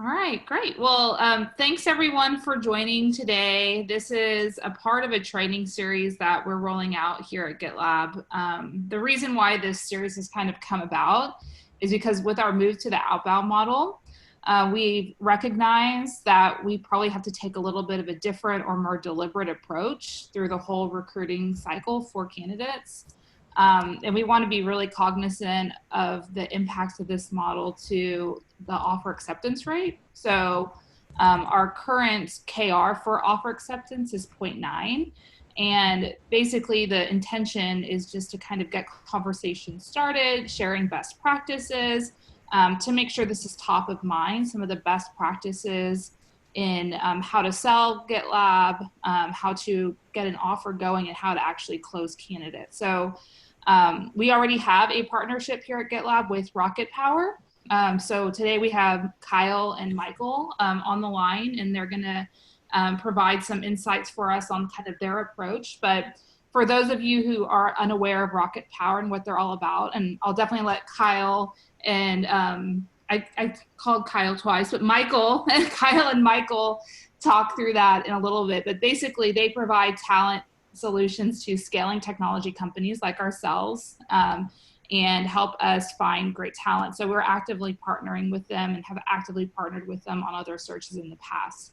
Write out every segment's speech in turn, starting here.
All right, great. Well, thanks everyone for joining today. This is a part of a training series that we're rolling out here at GitLab. The reason why this series has kind of come about is because with our move to the outbound model, we recognize that we probably have to take a little bit of a different or more deliberate approach through the whole recruiting cycle for candidates. And we want to be really cognizant of the impacts of this model to the offer acceptance rate. So our current KR for offer acceptance is 0.9. And basically the intention is just to kind of get conversations started, sharing best practices, to make sure this is top of mind, some of the best practices in how to sell GitLab, how to get an offer going, and how to actually close candidates. So we already have a partnership here at GitLab with Rocket Power. So today we have Kyle and Michael on the line, and they're going to provide some insights for us on kind of their approach. But for those of you who are unaware of Rocket Power and what they're all about, and I'll definitely let Kyle and I called Kyle twice, but Kyle and Michael talk through that in a little bit. But basically, they provide talent solutions to scaling technology companies like ourselves and help us find great talent. So we're actively partnering with them and have actively partnered with them on other searches in the past.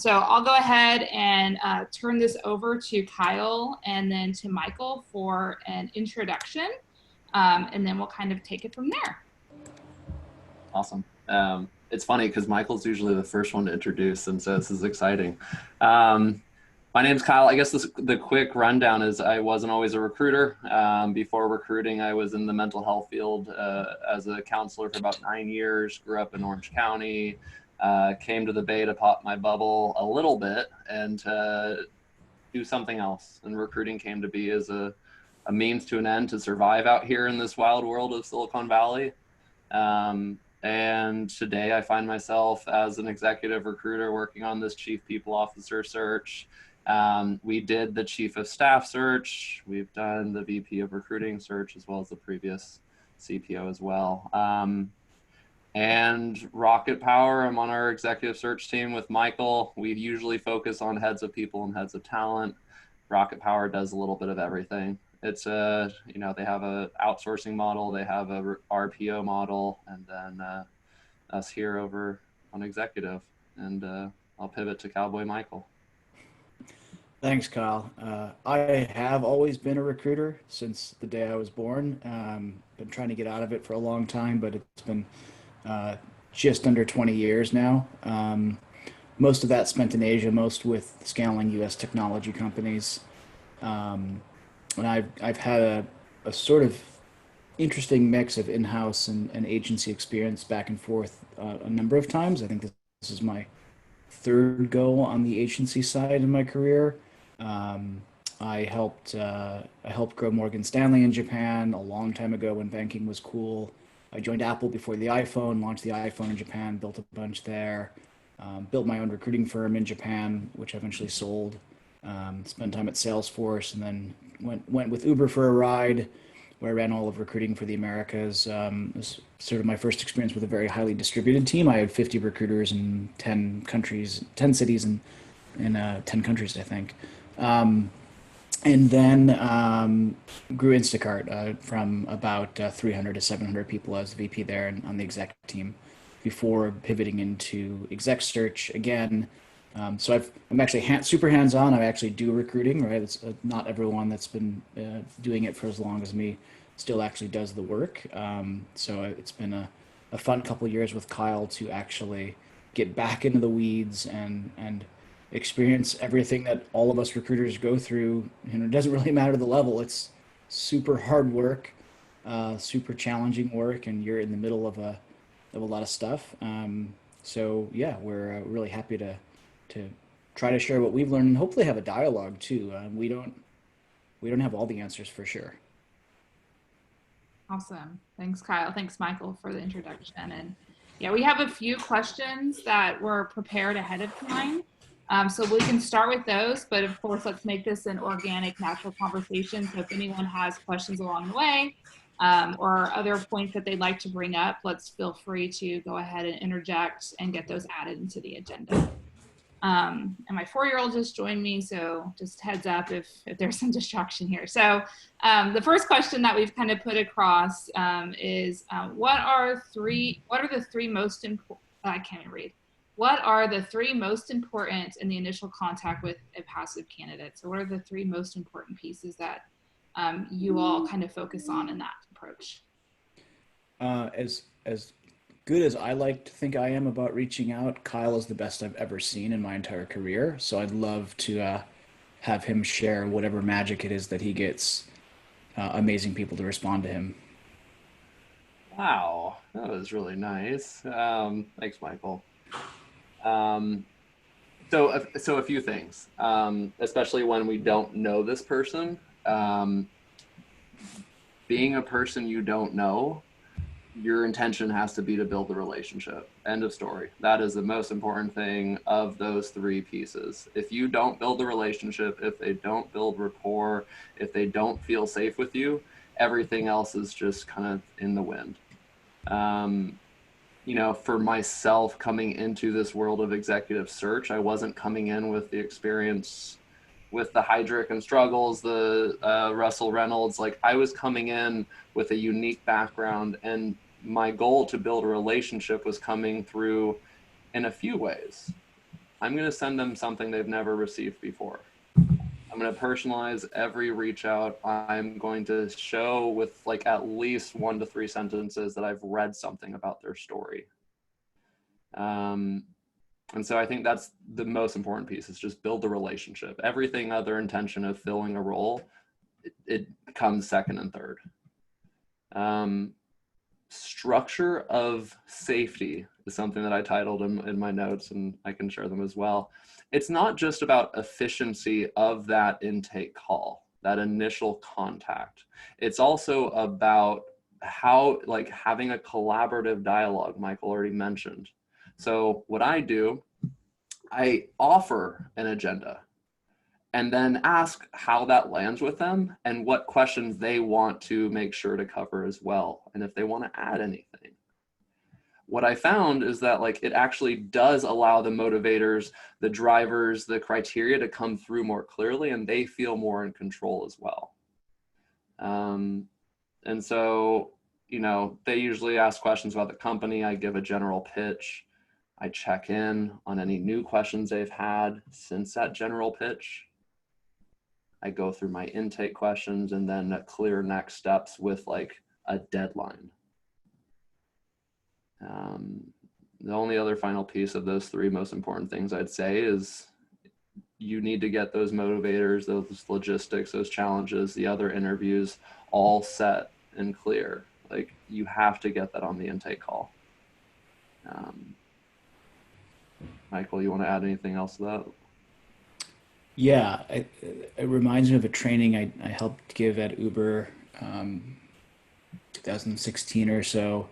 So I'll go ahead and turn this over to Kyle and then to Michael for an introduction, and then we'll kind of take it from there. Awesome. It's funny because Michael's usually the first one to introduce, and so this is exciting. My name's Kyle. I guess the quick rundown is I wasn't always a recruiter. Before recruiting, I was in the mental health field as a counselor for about 9 years, grew up in Orange County, came to the Bay to pop my bubble a little bit and do something else. And recruiting came to be as a means to an end to survive out here in this wild world of Silicon Valley. And today I find myself as an executive recruiter working on this chief people officer search. We did the chief of staff search. We've done the VP of recruiting search as well as the previous CPO as well. And Rocket Power, I'm on our executive search team with Michael. We usually focus on heads of people and heads of talent. Rocket Power does a little bit of everything. It's they have a outsourcing model, they have a RPO model, and then us here over on executive. And I'll pivot to Cowboy Michael. Thanks, Kyle. I have always been a recruiter since the day I was born. Been trying to get out of it for a long time, but it's been just under 20 years now. Most of that spent in Asia, most with scaling US technology companies. And I've had a sort of interesting mix of in-house and agency experience back and forth a number of times. I think this is my third go on the agency side in my career. I helped grow Morgan Stanley in Japan a long time ago when banking was cool. I joined Apple before the iPhone, launched the iPhone in Japan, built a bunch there, built my own recruiting firm in Japan, which I eventually sold. Spent time at Salesforce, and then went with Uber for a ride, where I ran all of recruiting for the Americas. It was sort of my first experience with a very highly distributed team. I had 50 recruiters in 10 countries, 10 cities, and in 10 countries, I think. And then grew Instacart from about 300 to 700 people as the VP there and on the exec team before pivoting into exec search again. So I'm actually super hands-on. I actually do recruiting, right? It's not everyone that's been doing it for as long as me still actually does the work. So it's been a fun couple of years with Kyle to actually get back into the weeds and experience everything that all of us recruiters go through. It doesn't really matter the level. It's super hard work, super challenging work, and you're in the middle of a lot of stuff. So yeah, we're really happy to try to share what we've learned and hopefully have a dialogue too. We don't have all the answers for sure. Awesome. Thanks, Kyle. Thanks, Michael, for the introduction. And yeah, we have a few questions that were prepared ahead of time. So we can start with those, but of course, let's make this an organic, natural conversation. So if anyone has questions along the way, or other points that they'd like to bring up, let's feel free to go ahead and interject and get those added into the agenda. And my 4-year-old just joined me, so just heads up if there's some distraction here. So the first question that we've kind of put across is what are the three most important, I can't even read. What are the three most important in the initial contact with a passive candidate? So what are the three most important pieces that you all kind of focus on in that approach? As good as I like to think I am about reaching out, Kyle is the best I've ever seen in my entire career. So I'd love to have him share whatever magic it is that he gets amazing people to respond to him. Wow, that was really nice. Thanks, Michael. So a few things, especially when we don't know this person. Being a person you don't know, your intention has to be to build the relationship. End of story. That is the most important thing of those three pieces. If you don't build the relationship, if they don't build rapport, if they don't feel safe with you, everything else is just kind of in the wind. You know, for myself coming into this world of executive search, I wasn't coming in with the experience with the Heidrick and Struggles, the Russell Reynolds. Like, I was coming in with a unique background, and my goal to build a relationship was coming through in a few ways. I'm going to send them something they've never received before. I'm going to personalize every reach out. I'm going to show with like at least 1 to 3 sentences that I've read something about their story. And so I think that's the most important piece, is just build the relationship. Everything other intention of filling a role, it comes second and third. Structure of safety is something that I titled in my notes, and I can share them as well. It's not just about efficiency of that intake call, that initial contact. It's also about how, like, having a collaborative dialogue, Michael already mentioned. So what I do, I offer an agenda and then ask how that lands with them and what questions they want to make sure to cover as well, and if they want to add anything. What I found is that, like, it actually does allow the motivators, the drivers, the criteria to come through more clearly, and they feel more in control as well. And so, you know, they usually ask questions about the company. I give a general pitch. I check in on any new questions they've had since that general pitch. I go through my intake questions and then clear next steps with like a deadline. The only other final piece of those three most important things I'd say is you need to get those motivators, those logistics, those challenges, the other interviews all set and clear. Like, you have to get that on the intake call. Michael, you want to add anything else to that? Yeah, it reminds me of a training I helped give at Uber 2016 or so.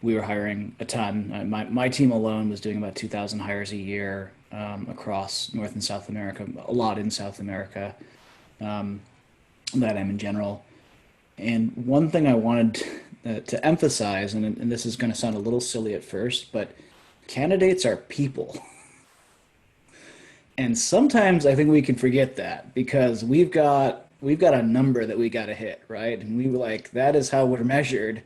We were hiring a ton. My team alone was doing about 2,000 hires a year across North and South America, a lot in South America, LATAM in general. And one thing I wanted to emphasize, and this is going to sound a little silly at first, but candidates are people. And sometimes I think we can forget that because we've got a number that we got to hit, right? And we were like, that is how we're measured.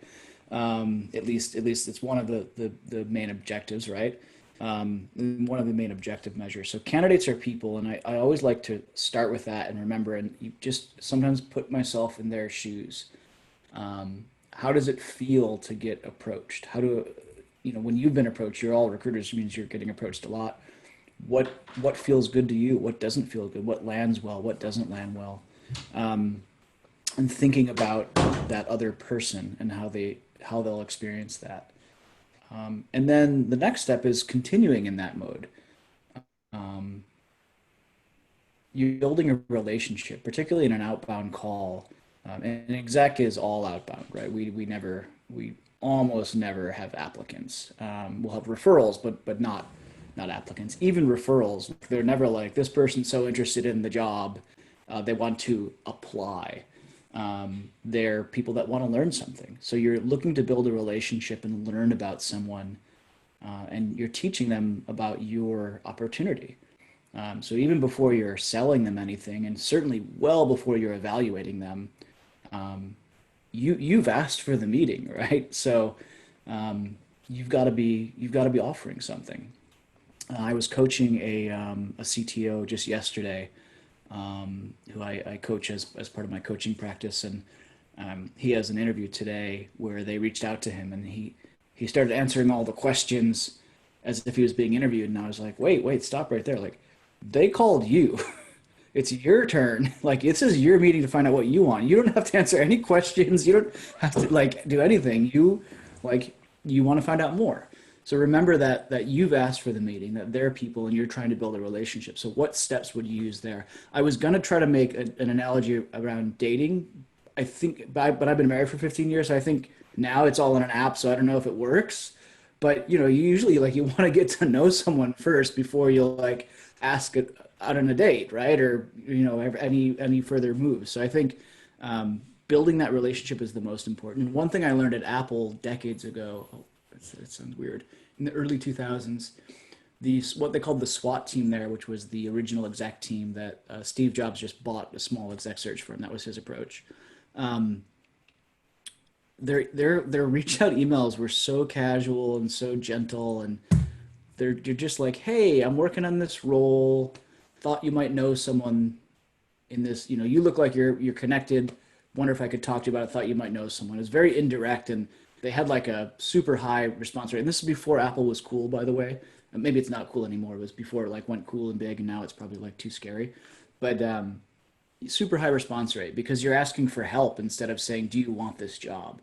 At least it's one of the main objectives, right? One of the main objective measures. So candidates are people, and I always like to start with that and remember, and you just sometimes put myself in their shoes. How does it feel to get approached? How do, you know, when you've been approached, you're all recruiters, means you're getting approached a lot. What feels good to you? What doesn't feel good? What lands well? What doesn't land well? And thinking about that other person and how they'll experience that. And then the next step is continuing in that mode. You're building a relationship, particularly in an outbound call. And an exec is all outbound, right? We almost never have applicants. We'll have referrals, but not applicants. Even referrals, they're never like, this person's so interested in the job, they want to apply. They're people that want to learn something. So you're looking to build a relationship and learn about someone, and you're teaching them about your opportunity. So even before you're selling them anything, and certainly well before you're evaluating them, you've asked for the meeting, right? So you've got to be offering something. I was coaching a CTO just yesterday, who I coach as part of my coaching practice, and he has an interview today where they reached out to him, and he started answering all the questions as if he was being interviewed, and I was like, wait, stop right there, like they called you. It's your turn. Like this is your meeting to find out what you want. You don't have to answer any questions. You don't have to like do anything. Like you want to find out more. So remember that you've asked for the meeting, that they're people and you're trying to build a relationship. So what steps would you use there? I was going to try to make an analogy around dating. I think, but I've been married for 15 years. So I think now it's all in an app. So I don't know if it works, but you usually like you want to get to know someone first before you'll like ask it out on a date, right? Or any further moves. So I think building that relationship is the most important. And one thing I learned at Apple decades ago, it sounds weird, in the early 2000s, what they called the SWAT team there, which was the original exec team that Steve Jobs just bought a small exec search firm. That was his approach. Their reach out emails were so casual and so gentle, and you're just like, hey, I'm working on this role. Thought you might know someone in this. You look like you're connected. Wonder if I could talk to you about it. Thought you might know someone. It's very indirect, and they had like a super high response rate. And this is before Apple was cool, by the way. Maybe it's not cool anymore. It was before it like went cool and big, and now it's probably like too scary. But super high response rate because you're asking for help instead of saying, "Do you want this job?"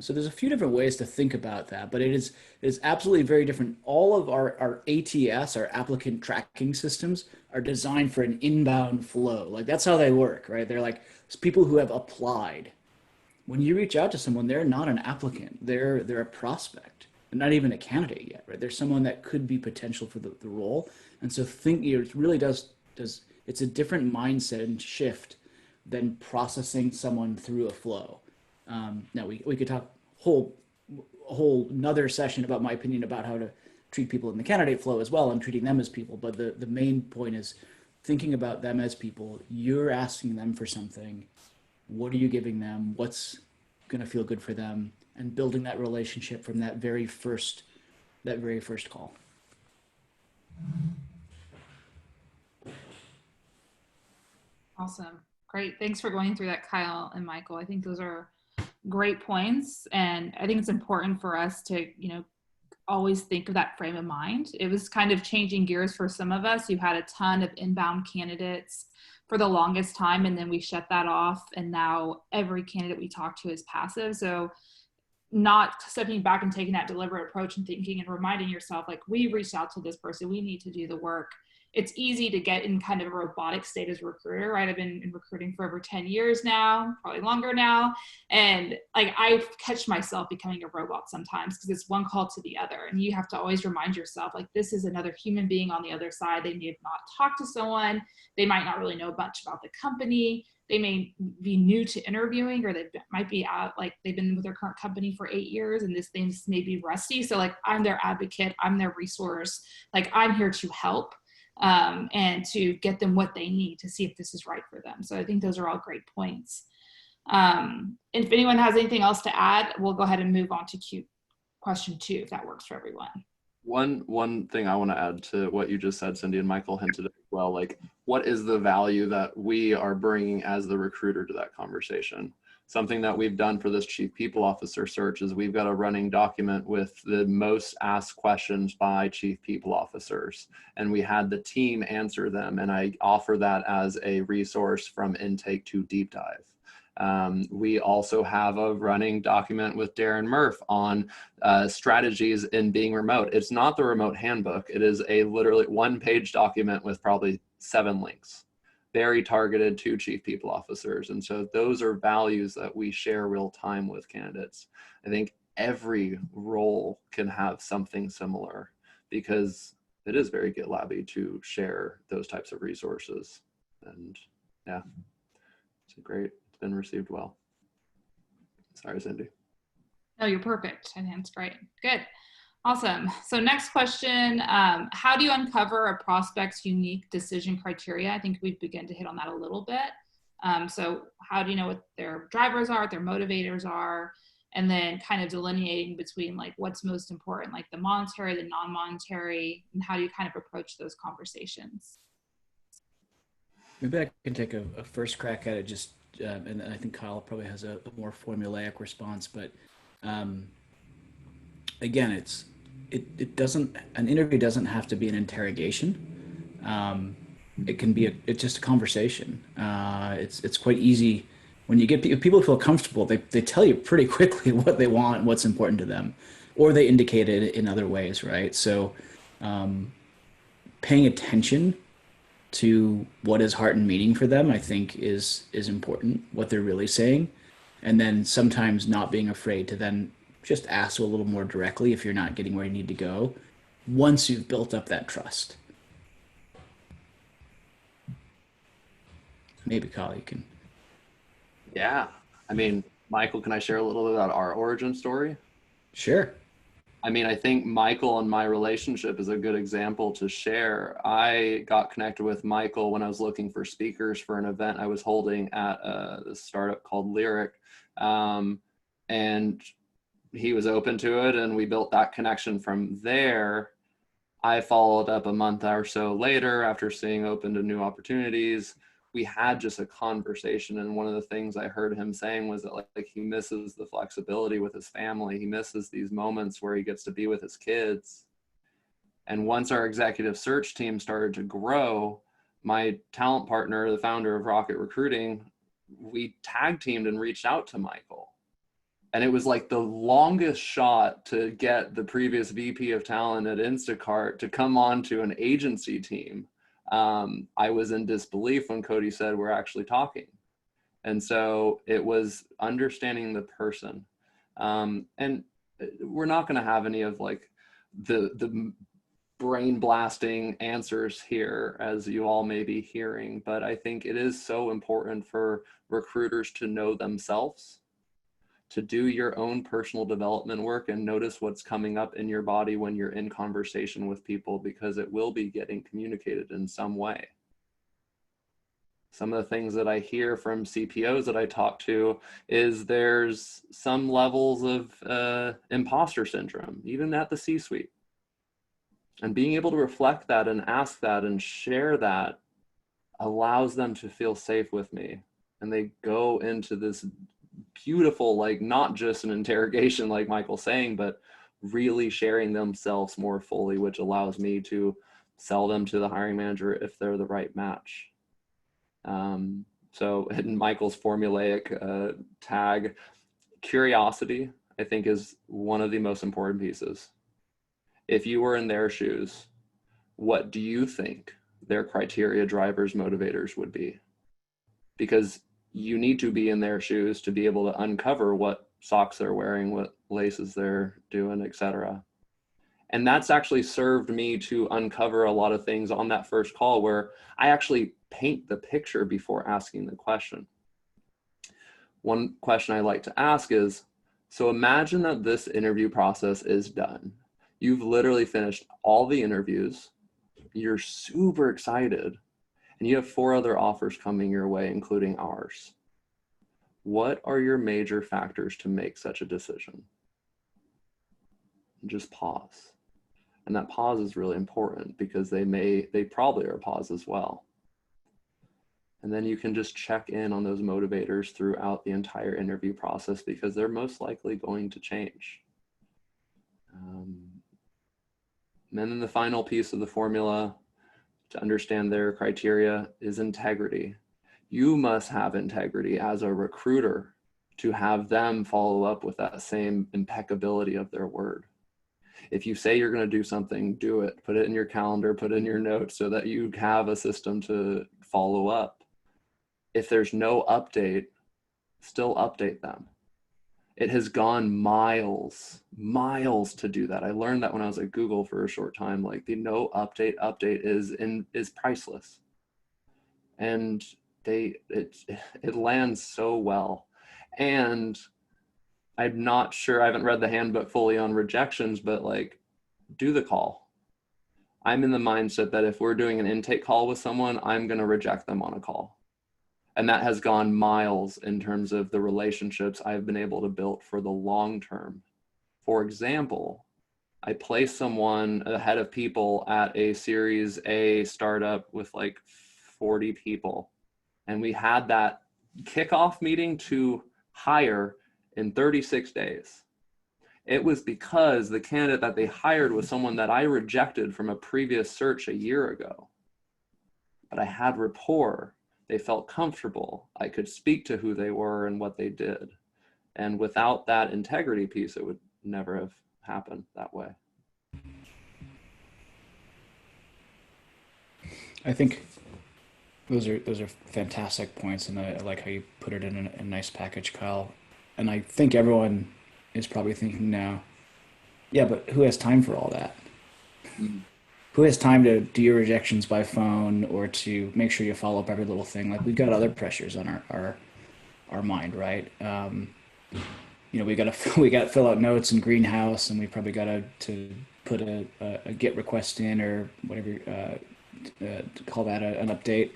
So there's a few different ways to think about that, but it is absolutely very different. All of our ATS, our applicant tracking systems, are designed for an inbound flow. Like that's how they work, right? They're like it's people who have applied. When you reach out to someone, they're not an applicant. They're a prospect. They're not even a candidate yet, right? They're someone that could be potential for the role. And so it really does it's a different mindset and shift than processing someone through a flow. Now we could talk a whole another session about my opinion about how to treat people in the candidate flow as well and treating them as people. But the main point is thinking about them as people. You're asking them for something. What are you giving them? What's going to feel good for them? And building that relationship from that very first call. Awesome. Great. Thanks for going through that, Kyle and Michael. I think those are great points. And I think it's important for us to, always think of that frame of mind. It was kind of changing gears for some of us who had a ton of inbound candidates for the longest time. And then we shut that off. And now every candidate we talk to is passive. So not stepping back and taking that deliberate approach and thinking and reminding yourself, like, we reached out to this person, we need to do the work. It's easy to get in kind of a robotic state as a recruiter, right? I've been in recruiting for over 10 years now, probably longer now. And like, I catch myself becoming a robot sometimes because it's one call to the other. And you have to always remind yourself, like, this is another human being on the other side. They may have not talked to someone. They might not really know much about the company. They may be new to interviewing, or they might be out, like they've been with their current company for 8 years and this thing's maybe rusty. So like, I'm their advocate, I'm their resource. Like, I'm here to help and to get them what they need to see if this is right for them. So I think those are all great points. And if anyone has anything else to add, we'll go ahead and move on to question 2, if that works for everyone. One thing I want to add to what you just said, Cindy, and Michael hinted at as well, like, what is the value that we are bringing as the recruiter to that conversation? Something that we've done for this chief people officer search is we've got a running document with the most asked questions by chief people officers, and we had the team answer them, and I offer that as a resource from intake to deep dive. We also have a running document with Darren Murph on strategies in being remote. It's not the remote handbook. It is a literally 1-page document with probably 7 links, very targeted to chief people officers. And so those are values that we share real time with candidates. I think every role can have something similar because it is very GitLab-y to share those types of resources. And yeah, it's a great been received well. Sorry, Cindy. No, you're perfect. I think that's great. Good. Awesome. So next question, how do you uncover a prospect's unique decision criteria? I think we've begun to hit on that a little bit. So how do you know what their drivers are, what their motivators are, and then kind of delineating between like what's most important, like the monetary, the non-monetary, and how do you kind of approach those conversations? Maybe I can take a first crack at it, just and I think Kyle probably has a more formulaic response, but again, it doesn't, an interview doesn't have to be an interrogation. It can be it's just a conversation. It's quite easy when you get if people feel comfortable. They tell you pretty quickly what they want, what's important to them, or they indicate it in other ways, right? So, paying attention to what is heart and meaning for them, I think is important. What they're really saying, and then sometimes not being afraid to then just ask a little more directly if you're not getting where you need to go. Once you've built up that trust. Maybe Kyle, you can. Yeah. I mean, Michael, can I share a little bit about our origin story? Sure. I mean, I think Michael and my relationship is a good example to share. I got connected with Michael when I was looking for speakers for an event I was holding at a startup called Lyric. And he was open to it, and we built that connection from there. I followed up a month or so later after seeing open to new opportunities. We had just a conversation, and one of the things I heard him saying was that like he misses the flexibility with his family. He misses these moments where he gets to be with his kids. And once our executive search team started to grow, my talent partner, the founder of Rocket Recruiting, we tag teamed and reached out to Michael. And it was like the longest shot to get the previous VP of talent at Instacart to come on to an agency team. I was in disbelief when Cody said we're actually talking. And so it was understanding the person. And we're not going to have any of like the brain blasting answers here, as you all may be hearing, but I think it is so important for recruiters to know themselves, to do your own personal development work and notice what's coming up in your body when you're in conversation with people, because it will be getting communicated in some way. Some of the things that I hear from CPOs that I talk to is there's some levels of imposter syndrome, even at the C-suite. And being able to reflect that and ask that and share that allows them to feel safe with me. And they go into this beautiful, like not just an interrogation like Michael's saying, but really sharing themselves more fully, which allows me to sell them to the hiring manager if they're the right match. So in Michael's formulaic tag, curiosity, I think, is one of the most important pieces. If you were in their shoes, what do you think their criteria, drivers, motivators would be? Because you need to be in their shoes to be able to uncover what socks they're wearing, what laces they're doing, etc. And that's actually served me to uncover a lot of things on that first call where I actually paint the picture before asking the question. One question I like to ask is, so imagine that this interview process is done. You've literally finished all the interviews. You're super excited. And you have 4 other offers coming your way, including ours. What are your major factors to make such a decision? And just pause. And that pause is really important because they probably are pause as well. And then you can just check in on those motivators throughout the entire interview process because they're most likely going to change. And then the final piece of the formula to understand their criteria is integrity. You must have integrity as a recruiter to have them follow up with that same impeccability of their word. If you say you're going to do something, do it. Put it in your calendar, put it in your notes so that you have a system to follow up. If there's no update, still update them. It has gone miles to do that. I learned that when I was at Google for a short time, like the no update is priceless. And it lands so well. And I'm not sure, I haven't read the handbook fully on rejections, but like, do the call. I'm in the mindset that if we're doing an intake call with someone, I'm going to reject them on a call. And that has gone miles in terms of the relationships I've been able to build for the long term. For example, I placed someone ahead of people at a Series A startup with like 40 people. And we had that kickoff meeting to hire in 36 days. It was because the candidate that they hired was someone that I rejected from a previous search a year ago. But I had rapport. They felt comfortable. I could speak to who they were and what they did. And without that integrity piece, it would never have happened that way. I think those are fantastic points, and I like how you put it in a nice package, Kyle. And I think everyone is probably thinking now, yeah, but who has time for all that? Mm. Who has time to do your rejections by phone or to make sure you follow up every little thing? Like we've got other pressures on our mind, right? We got to we got to fill out notes in Greenhouse, and we probably got to put a GET request in or whatever to call that an update.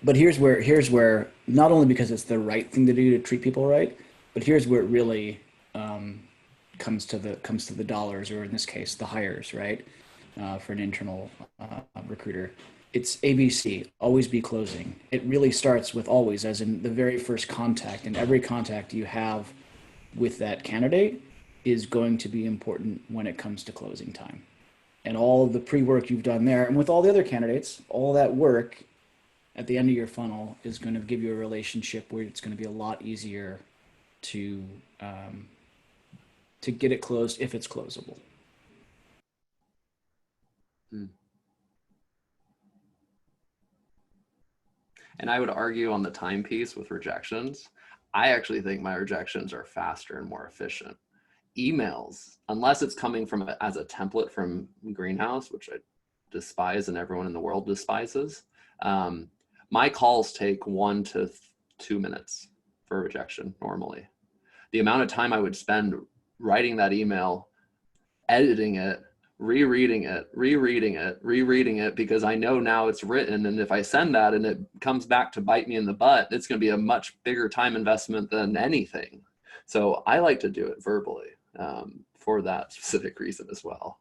But here's where not only because it's the right thing to do to treat people right, but here's where it really comes to the dollars, or in this case, the hires, right? For an internal recruiter, it's ABC, always be closing. It really starts with always, as in the very first contact, and every contact you have with that candidate is going to be important when it comes to closing time. And all of the pre-work you've done there, and with all the other candidates, all that work at the end of your funnel is going to give you a relationship where it's going to be a lot easier to get it closed if it's closable. And I would argue on the time piece with rejections, I actually think my rejections are faster and more efficient. Emails, unless it's coming from as a template from Greenhouse, which I despise and everyone in the world despises, my calls take 1 to 2 minutes for rejection normally. The amount of time I would spend writing that email, editing it, rereading it, because I know now it's written, and if I send that and it comes back to bite me in the butt, it's going to be a much bigger time investment than anything. So I like to do it verbally for that specific reason as well.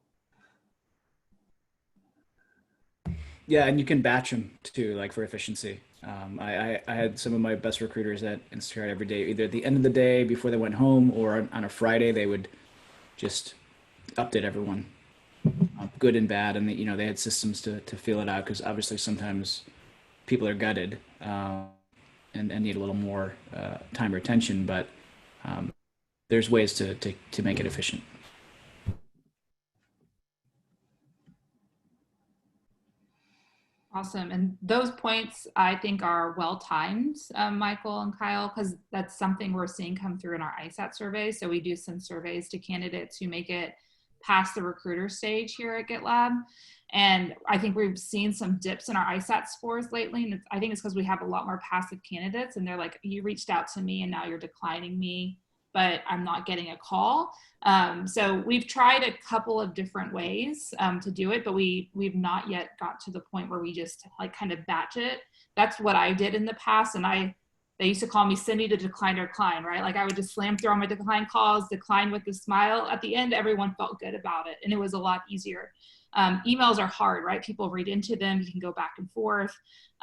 Yeah, and you can batch them too, like for efficiency. I had some of my best recruiters at Instacart every day, either at the end of the day before they went home, or on a Friday they would just update everyone, good and bad, and they had systems to feel it out, because obviously sometimes people are gutted and need a little more time or attention, but there's ways to make it efficient. Awesome. And those points I think are well timed, Michael and Kyle, because that's something we're seeing come through in our ISAT survey. So we do some surveys to candidates who make it past the recruiter stage here at GitLab. And I think we've seen some dips in our ISAT scores lately. And I think it's because we have a lot more passive candidates, and they're like, you reached out to me and now you're declining me, but I'm not getting a call. So we've tried a couple of different ways to do it, but we've not yet got to the point where we just like kind of batch it. That's what I did in the past. And they used to call me Cindy to decline or decline, right? Like I would just slam through all my decline calls, decline with a smile. At the end, everyone felt good about it, and it was a lot easier. Emails are hard, right? People read into them, you can go back and forth.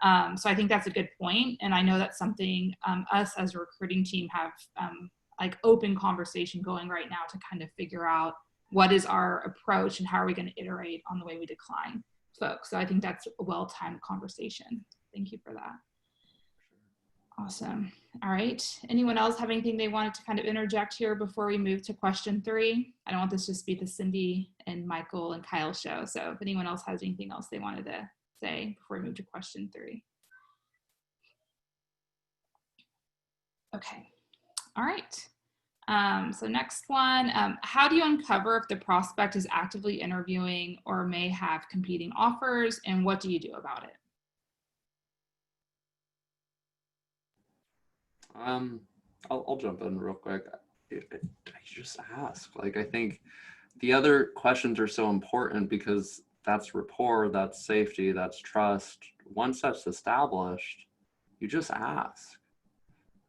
So I think that's a good point. And I know that's something us as a recruiting team have like open conversation going right now to kind of figure out what is our approach and how are we going to iterate on the way we decline folks. So I think that's a well-timed conversation. Thank you for that. Awesome. All right. Anyone else have anything they wanted to kind of interject here before we move to question 3? I don't want this to just be the Cindy and Michael and Kyle show. So if anyone else has anything else they wanted to say before we move to question 3. Okay. All right. So next one, how do you uncover if the prospect is actively interviewing or may have competing offers, and what do you do about it? I'll jump in real quick. I just ask. Like, I think the other questions are so important because that's rapport, that's safety, that's trust. Once that's established, you just ask.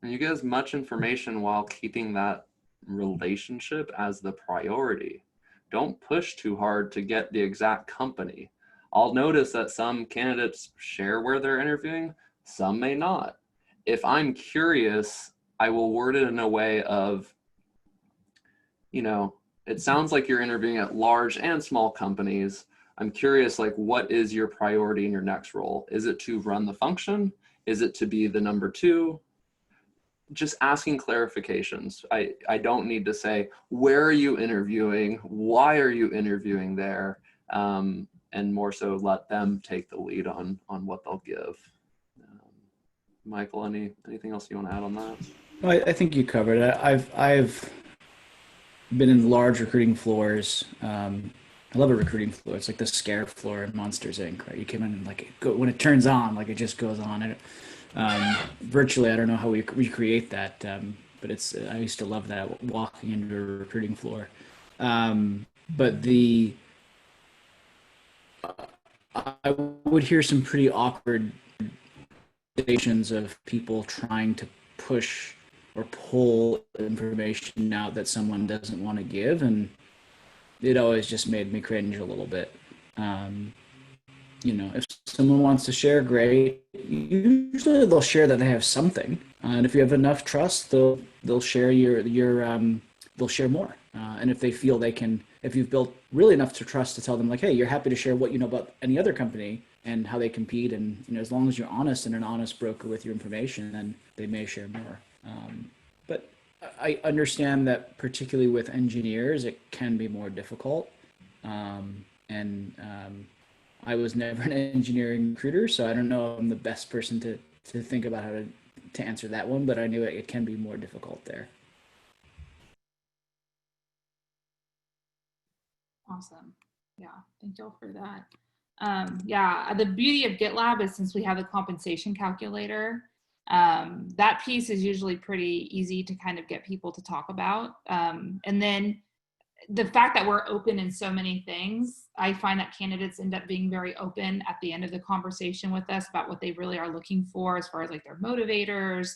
And you get as much information while keeping that relationship as the priority. Don't push too hard to get the exact company. I'll notice that some candidates share where they're interviewing, some may not. If I'm curious, I will word it in a way of, you know, it sounds like you're interviewing at large and small companies. I'm curious, like, what is your priority in your next role? Is it to run the function? Is it to be the number two? Just asking clarifications. I don't need to say, where are you interviewing? Why are you interviewing there? And more so let them take the lead on what they'll give. Michael, anything else you want to add on that? I think you covered it. I've been in large recruiting floors. I love a recruiting floor. It's like the scare floor in Monsters Inc. Right? You come in and like when it turns on, like it just goes on. And virtually, I don't know how we recreate that, but it's. I used to love that walking into a recruiting floor. But I would hear some pretty awkward situations of people trying to push or pull information out that someone doesn't want to give, and it always just made me cringe a little bit. If someone wants to share, great. Usually they'll share that they have something, and if you have enough trust, they'll share they'll share more. And if they feel they can, if you've built really enough to trust to tell them like, hey, you're happy to share what you know about any other company and how they compete, and as long as you're honest and an honest broker with your information, then they may share more. But I understand that particularly with engineers, it can be more difficult. I was never an engineering recruiter, so I don't know if I'm the best person to think about how to answer that one, but I knew it can be more difficult there. Awesome. Yeah, thank y'all for that. The beauty of GitLab is since we have the compensation calculator, that piece is usually pretty easy to kind of get people to talk about. And then the fact that we're open in so many things, I find that candidates end up being very open at the end of the conversation with us about what they really are looking for as far as like their motivators.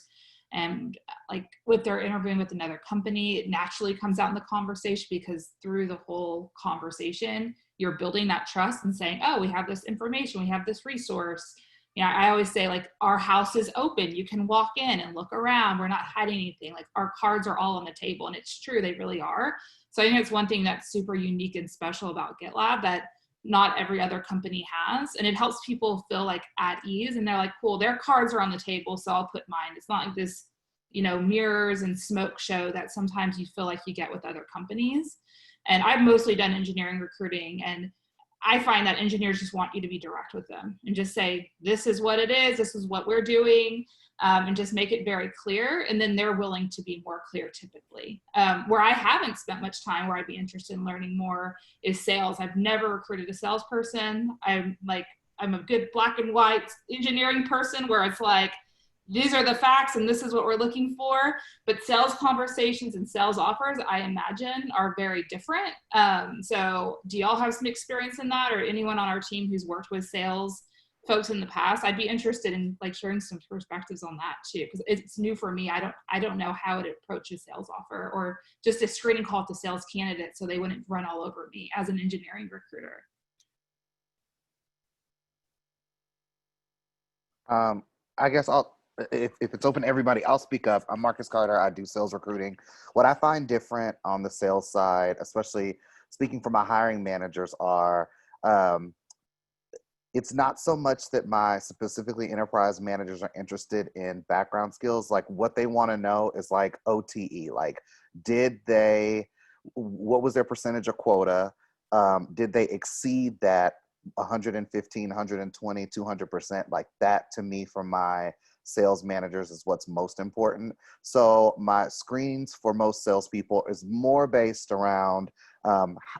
And like with their interviewing with another company, it naturally comes out in the conversation because through the whole conversation, you're building that trust and saying, oh, we have this information, we have this resource. I always say like our house is open. You can walk in and look around. We're not hiding anything. Like our cards are all on the table, and it's true, they really are. So I think it's one thing that's super unique and special about GitLab that not every other company has. And it helps people feel like at ease, and they're like, cool, their cards are on the table, so I'll put mine. It's not like this, mirrors and smoke show that sometimes you feel like you get with other companies. And I've mostly done engineering recruiting, and I find that engineers just want you to be direct with them and just say, this is what it is, this is what we're doing, and just make it very clear. And then they're willing to be more clear typically. Where I haven't spent much time, where I'd be interested in learning more, is sales. I've never recruited a salesperson. I'm a good black and white engineering person where it's like, these are the facts and this is what we're looking for. But sales conversations and sales offers, I imagine, are very different. So do y'all have some experience in that, or anyone on our team who's worked with sales folks in the past? I'd be interested in like sharing some perspectives on that too, because it's new for me. I don't know how to approach a sales offer or just a screening call to sales candidates so they wouldn't run all over me as an engineering recruiter. I guess if it's open to everybody, I'll speak up. I'm Marcus Carter. I do sales recruiting. What I find different on the sales side, especially speaking for my hiring managers, are it's not so much that my specifically enterprise managers are interested in background skills. Like what they want to know is like OTE. Like, what was their percentage of quota? Did they exceed that 115, 120, 200%? Like that to me from my sales managers is what's most important. So my screens for most salespeople is more based around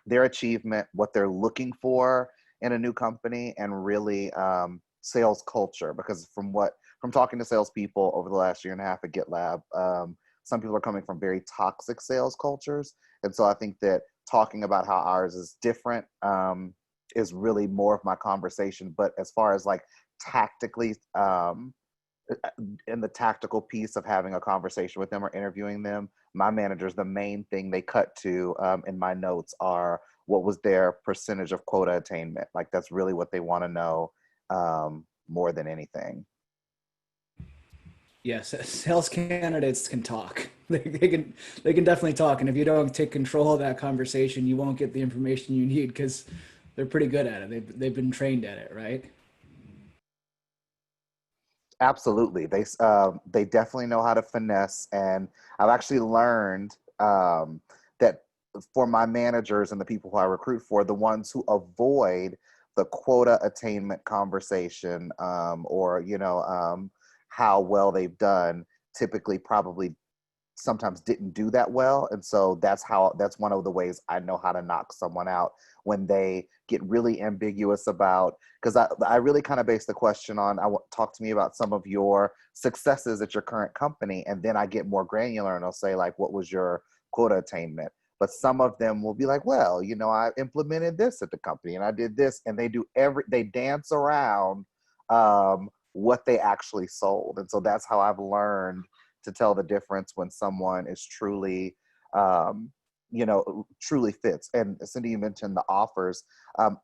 their achievement, what they're looking for in a new company, and really sales culture. Because from what from talking to salespeople over the last year and a half at GitLab, some people are coming from very toxic sales cultures. And so I think that talking about how ours is different is really more of my conversation. But as far as like tactically, in the tactical piece of having a conversation with them or interviewing them, my managers, the main thing they cut to in my notes are what was their percentage of quota attainment. Like that's really what they want to know more than anything. Yes, sales candidates can talk. They can definitely talk, and if you don't take control of that conversation, you won't get the information you need because they're pretty good at it. They've been trained at it, right? Absolutely, they definitely know how to finesse, and I've actually learned that for my managers and the people who I recruit for, the ones who avoid the quota attainment conversation or how well they've done typically probably sometimes didn't do that well. And so that's one of the ways I know how to knock someone out when they get really ambiguous about, because I really kind of base the question on, talk to me about some of your successes at your current company. And then I get more granular and I'll say like, what was your quota attainment? But some of them will be like, well, I implemented this at the company and I did this, and they dance around what they actually sold. And so that's how I've learned to tell the difference when someone is truly, truly fits. And Cindy, you mentioned the offers.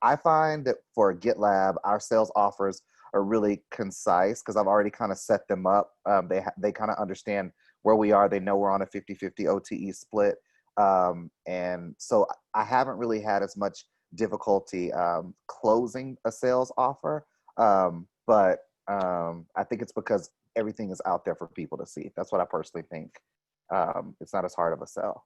I find that for GitLab, our sales offers are really concise because I've already kind of set them up. They kind of understand where we are. They know we're on a 50-50 OTE split. And so I haven't really had as much difficulty closing a sales offer. But I think it's because everything is out there for people to see. That's what I personally think. It's not as hard of a sell.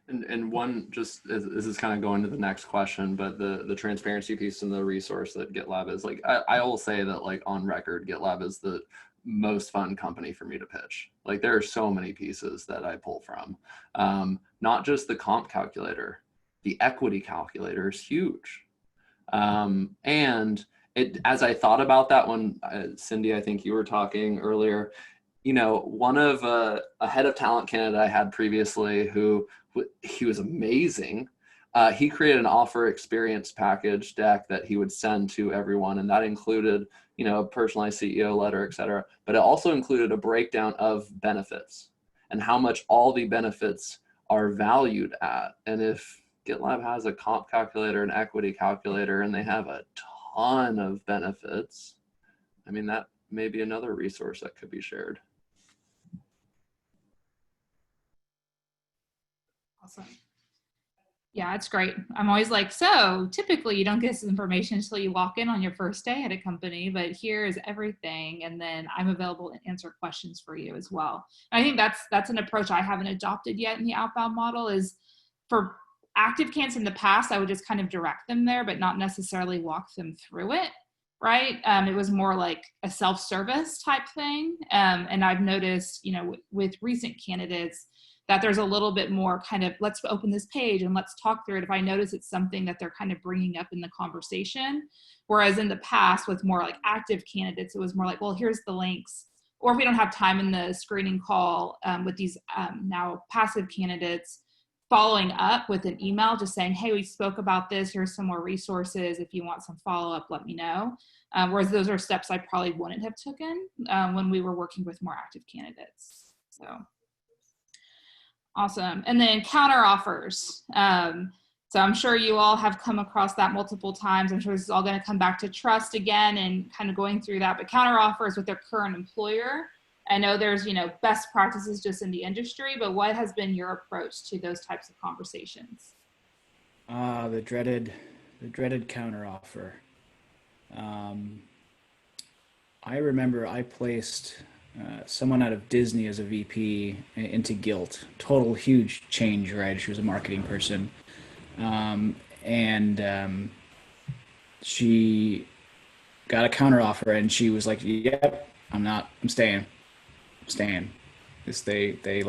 And one, just this is kind of going to the next question, but the transparency piece and the resource that GitLab is, like, I will say that, like, on record, GitLab is the most fun company for me to pitch. Like, there are so many pieces that I pull from, not just the comp calculator, the equity calculator is huge. And as I thought about that one, Cindy, I think you were talking earlier, one of a head of talent candidate I had previously he was amazing. He created an offer experience package deck that he would send to everyone. And that included, a personalized CEO letter, et cetera. But it also included a breakdown of benefits and how much all the benefits are valued at. And if GitLab has a comp calculator, an equity calculator, and they have a ton of benefits, I mean, that may be another resource that could be shared. Awesome. Yeah, it's great. I'm always like, so typically you don't get this information until you walk in on your first day at a company, but here is everything. And then I'm available to answer questions for you as well. And I think that's an approach I haven't adopted yet in the outbound model. Is for active candidates in the past, I would just kind of direct them there, but not necessarily walk them through it. Right. It was more like a self-service type thing. And I've noticed, with recent candidates, that there's a little bit more kind of, let's open this page and let's talk through it. If I notice it's something that they're kind of bringing up in the conversation, whereas in the past with more like active candidates, it was more like, well, here's the links. Or if we don't have time in the screening call with these now passive candidates, following up with an email, just saying, hey, we spoke about this. Here's some more resources. If you want some follow-up, let me know. Whereas those are steps I probably wouldn't have taken when we were working with more active candidates. So. Awesome. And then counter offers. So I'm sure you all have come across that multiple times. I'm sure this is all going to come back to trust again and kind of going through that. But counter offers with their current employer. I know there's, best practices just in the industry, but what has been your approach to those types of conversations? The dreaded counter offer. I remember I placed someone out of Disney as a VP into Guilt. Total huge change, right? She was a marketing person. And she got a counter offer and she was like, yep, I'm staying. They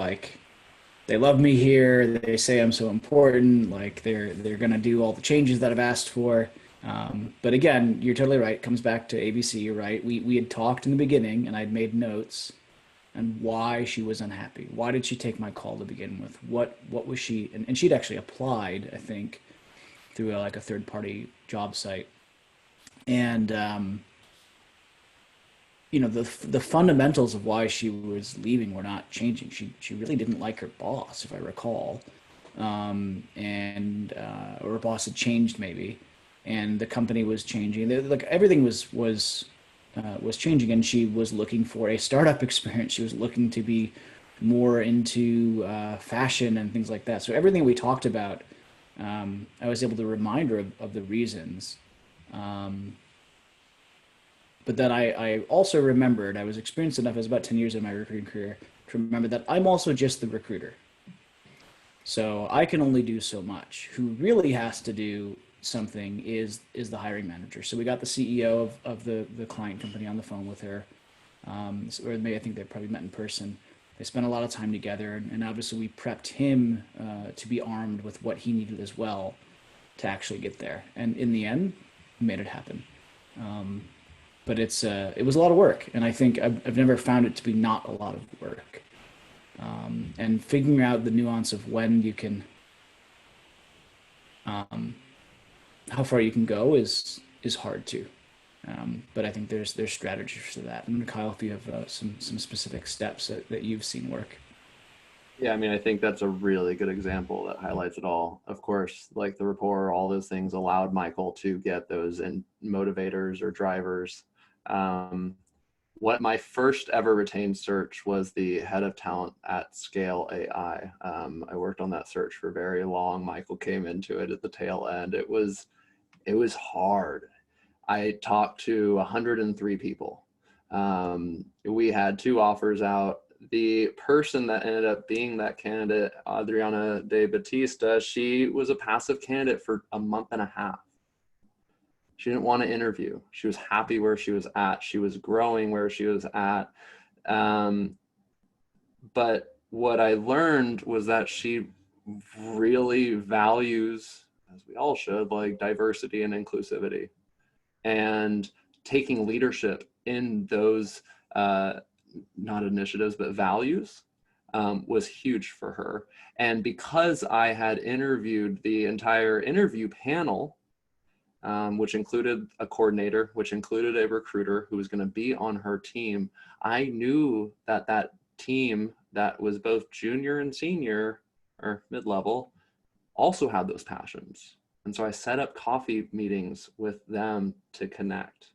they love me here. They say I'm so important. Like they're gonna do all the changes that I've asked for. But again, you're totally right. It comes back to ABC. You're right. We had talked in the beginning, and I'd made notes on why she was unhappy. Why did she take my call to begin with? What was she? And she'd actually applied, I think, through like a third party job site. And the fundamentals of why she was leaving were not changing. She really didn't like her boss, if I recall, and or her boss had changed maybe, and the company was changing. Like everything was changing, and she was looking for a startup experience. She was looking to be more into fashion and things like that. So everything we talked about, I was able to remind her of the reasons. Um, but then I also remembered, I was experienced enough, as about 10 years in my recruiting career, to remember that I'm also just the recruiter. So I can only do so much. Who really has to do something is the hiring manager. So we got the CEO of the client company on the phone with her. Or maybe I think they probably met in person. They spent a lot of time together, and obviously we prepped him to be armed with what he needed as well to actually get there. And in the end, we made it happen. But it was a lot of work, and I think I've never found it to be not a lot of work. And figuring out the nuance of when you can, um, how far you can go is hard too. But I think there's strategies for that. And Kyle, if you have some specific steps that you've seen work. Yeah, I mean, I think that's a really good example that highlights it all. Of course, like the rapport, all those things allowed Michael to get those in motivators or drivers. Um, what my first ever retained search was the head of talent at Scale AI. I worked on that search for very long. Michael came into it at the tail end. It was hard. I talked to 103 people. We had 2 offers out. The person that ended up being that candidate, Adriana de Batista, she was a passive candidate for a month and a half. She didn't want to interview. She was happy where she was at. She was growing where she was at. But what I learned was that she really values, as we all should, like diversity and inclusivity, and taking leadership in those not initiatives but values was huge for her. And because I had interviewed the entire interview panel, which included a coordinator, which included a recruiter who was going to be on her team, I knew that that team that was both junior and senior or mid-level also had those passions. And so I set up coffee meetings with them to connect.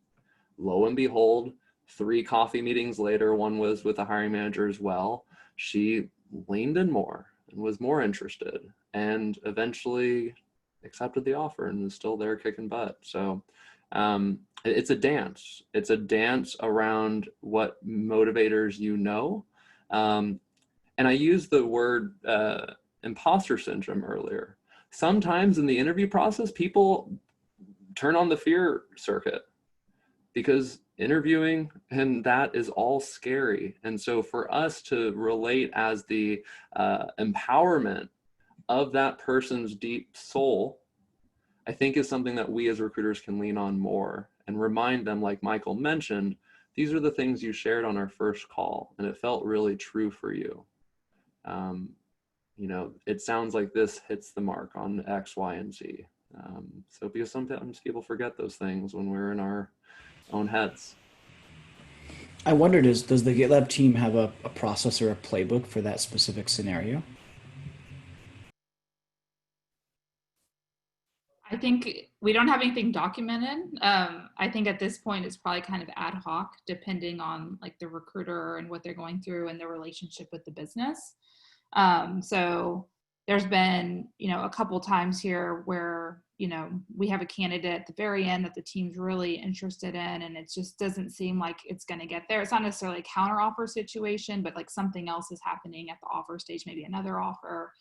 Lo and behold, 3 coffee meetings later, one was with the hiring manager as well. She leaned in more and was more interested, and eventually accepted the offer and is still there kicking butt. So it's a dance. It's a dance around what motivators you know. And I used the word imposter syndrome earlier. Sometimes in the interview process, people turn on the fear circuit because interviewing and that is all scary. And so for us to relate as the empowerment of that person's deep soul, I think is something that we as recruiters can lean on more and remind them, like Michael mentioned, these are the things you shared on our first call and it felt really true for you. It sounds like this hits the mark on X, Y, and Z. So because sometimes people forget those things when we're in our own heads. I wondered, does the GitLab team have a process or a playbook for that specific scenario? I think we don't have anything documented. I think at this point it's probably kind of ad hoc, depending on like the recruiter and what they're going through and their relationship with the business. So there's been, a couple times here where, we have a candidate at the very end that the team's really interested in, and it just doesn't seem like it's going to get there. It's not necessarily a counter offer situation, but like something else is happening at the offer stage, maybe another offer.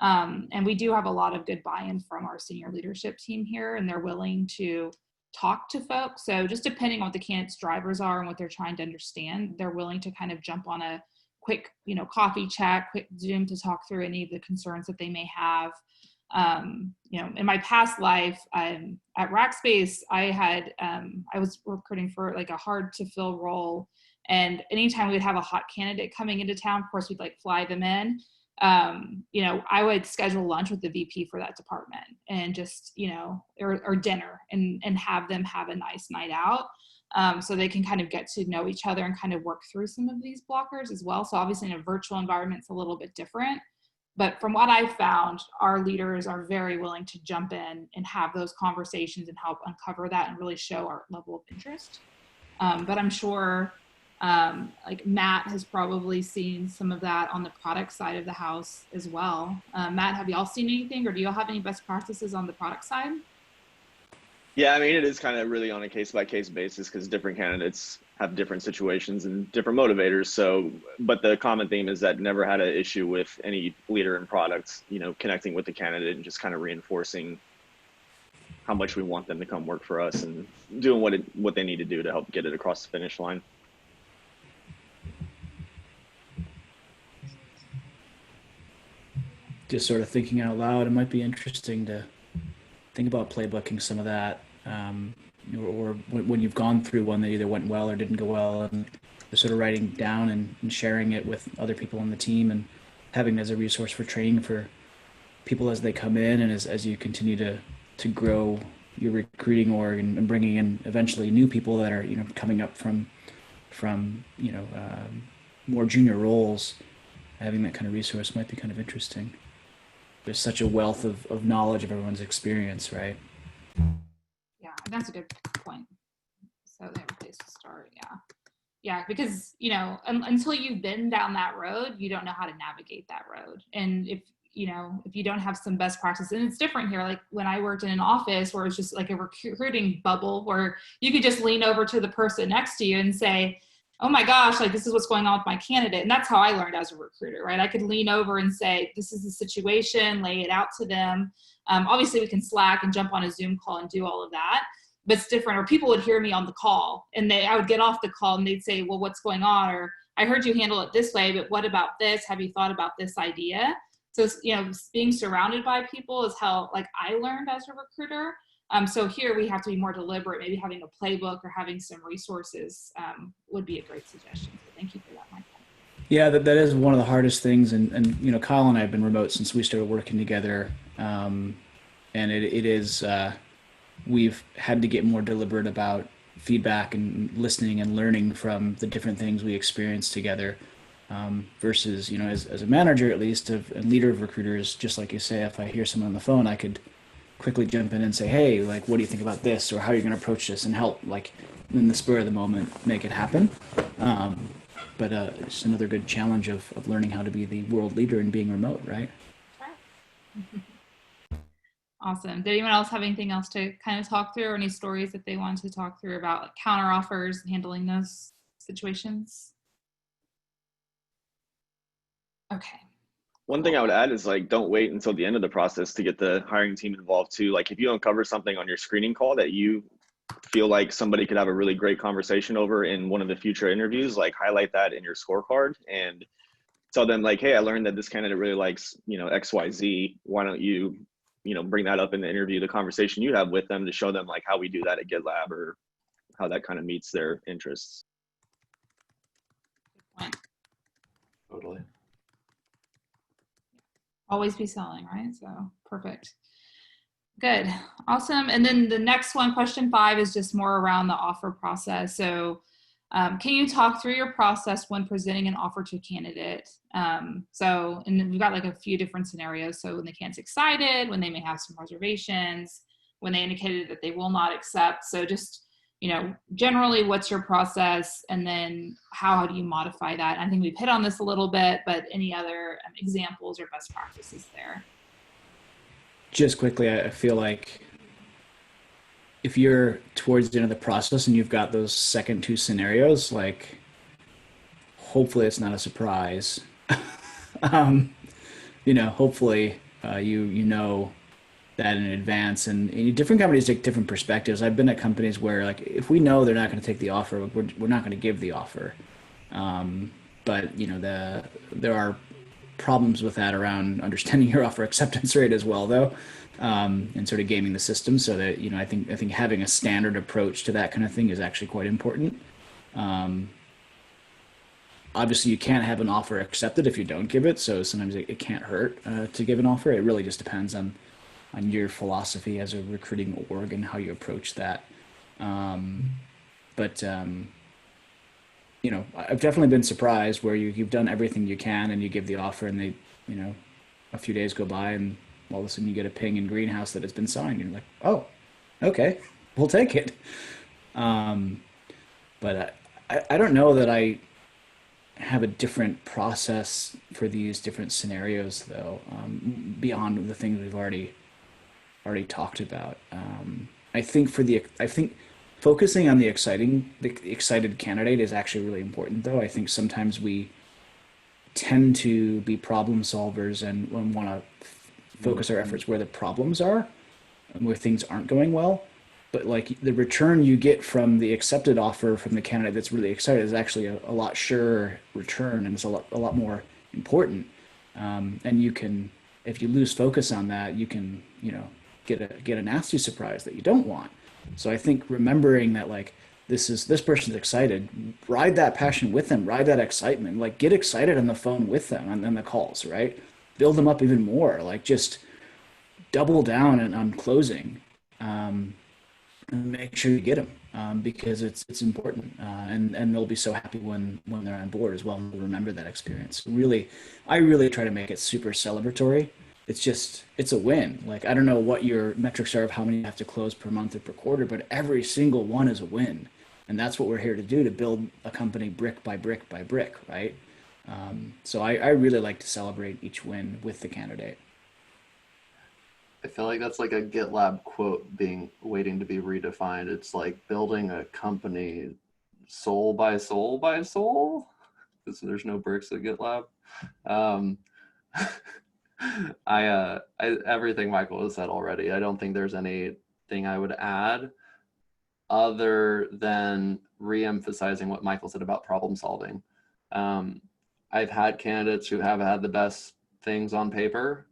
And we do have a lot of good buy-in from our senior leadership team here, and they're willing to talk to folks. So just depending on what the candidate's drivers are and what they're trying to understand, they're willing to kind of jump on a quick, coffee chat, quick Zoom to talk through any of the concerns that they may have. In my past life, at Rackspace, I was recruiting for like a hard to fill role. And anytime we'd have a hot candidate coming into town, of course, we'd like fly them in. I would schedule lunch with the VP for that department and just, or dinner and have them have a nice night out. So they can kind of get to know each other and kind of work through some of these blockers as well. So obviously in a virtual environment, it's a little bit different. But from what I've found, our leaders are very willing to jump in and have those conversations and help uncover that and really show our level of interest. But I'm sure like Matt has probably seen some of that on the product side of the house as well. Matt, have y'all seen anything, or do y'all have any best practices on the product side? Yeah, I mean, it is kind of really on a case-by-case basis because different candidates have different situations and different motivators. So, but the common theme is that never had an issue with any leader in products, connecting with the candidate and just kind of reinforcing how much we want them to come work for us and doing what they need to do to help get it across the finish line. Just sort of thinking out loud, it might be interesting to think about playbooking some of that, or when you've gone through one that either went well or didn't go well, and just sort of writing down and sharing it with other people on the team and having it as a resource for training for people as they come in and as you continue to grow your recruiting org and bringing in eventually new people that are coming up from more junior roles. Having that kind of resource might be kind of interesting. There's such a wealth of knowledge of everyone's experience, right? Yeah, that's a good point. So they have a place to start. Yeah, because until you've been down that road, you don't know how to navigate that road. And if you don't have some best practices, and it's different here. Like when I worked in an office where it was just like a recruiting bubble where you could just lean over to the person next to you and say, oh my gosh, like this is what's going on with my candidate. And that's how I learned as a recruiter, right? I could lean over and say, this is the situation, lay it out to them. Obviously we can Slack and jump on a Zoom call and do all of that, but it's different. Or people would hear me on the call and I would get off the call and they'd say, well, what's going on? Or I heard you handle it this way, but what about this? Have you thought about this idea? So, being surrounded by people is how like I learned as a recruiter. So here we have to be more deliberate, maybe having a playbook or having some resources would be a great suggestion. So thank you for that, Michael. Yeah, that is one of the hardest things. And Kyle and I have been remote since we started working together. And it is, we've had to get more deliberate about feedback and listening and learning from the different things we experience together. Versus, as a manager, at least, and leader of recruiters, just like you say, if I hear someone on the phone, I could quickly jump in and say, hey, like, what do you think about this? Or how are you going to approach this, and help, like, in the spur of the moment, make it happen. But it's another good challenge of learning how to be the world leader and being remote, right? Awesome. Did anyone else have anything else to kind of talk through, or any stories that they wanted to talk through about like, counter offers and handling those situations? Okay. One thing I would add is like, don't wait until the end of the process to get the hiring team involved too. Like if you uncover something on your screening call that you feel like somebody could have a really great conversation over in one of the future interviews, like highlight that in your scorecard and tell them like, hey, I learned that this candidate really likes, XYZ. Why don't you, bring that up in the interview, the conversation you have with them, to show them like how we do that at GitLab or how that kind of meets their interests. Totally. Always be selling, right? So perfect. Good. Awesome. And then the next one, question 5, is just more around the offer process. So can you talk through your process when presenting an offer to a candidate? And then we've got like a few different scenarios. So when the candidate's excited, when they may have some reservations, when they indicated that they will not accept. So just, generally what's your process, and then how do you modify that? I think we've hit on this a little bit, but any other examples or best practices there? Just quickly, I feel like if you're towards the end of the process and you've got those second 2 scenarios, like hopefully it's not a surprise. Hopefully you know that in advance, and different companies take different perspectives. I've been at companies where like if we know they're not going to take the offer, we're not going to give the offer. but there are problems with that around understanding your offer acceptance rate as well, though, and sort of gaming the system so that I think having a standard approach to that kind of thing is actually quite important. Um, Obviously, you can't have an offer accepted if you don't give it, so sometimes it can't hurt to give an offer. It really just depends on your philosophy as a recruiting org and how you approach that. Um, but I've definitely been surprised where you've done everything you can and you give the offer, and a few days go by, and all of a sudden you get a ping in Greenhouse that it's been signed. And you're like, oh, okay, we'll take it. Um, but I don't know that I have a different process for these different scenarios, though, beyond the things we've already talked about. I think focusing on the excited candidate is actually really important, though. I think sometimes we tend to be problem solvers and want to focus our efforts where the problems are and where things aren't going well. But like the return you get from the accepted offer from the candidate that's really excited is actually a lot surer return, and it's a lot more important. And you can, if you lose focus on that, you can get a nasty surprise that you don't want. So I think remembering that, like, this person's excited, ride that passion with them, ride that excitement, like get excited on the phone with them on the calls, right? Build them up even more, like just double down on closing. And make sure you get them, because it's important, and they'll be so happy when they're on board as well, and they'll remember that experience. Really, I really try to make it super celebratory. It's a win. Like, I don't know what your metrics are of how many you have to close per month or per quarter, but every single one is a win, and that's what we're here to do, to build a company brick by brick by brick, right? So I really like to celebrate each win with the candidate. I feel like that's like a GitLab quote being waiting to be redefined. It's like building a company soul by soul by soul, because there's no bricks at GitLab. Um, everything Michael has said already. I don't think there's anything I would add other than re-emphasizing what Michael said about problem solving. I've had candidates who have had the best things on paper,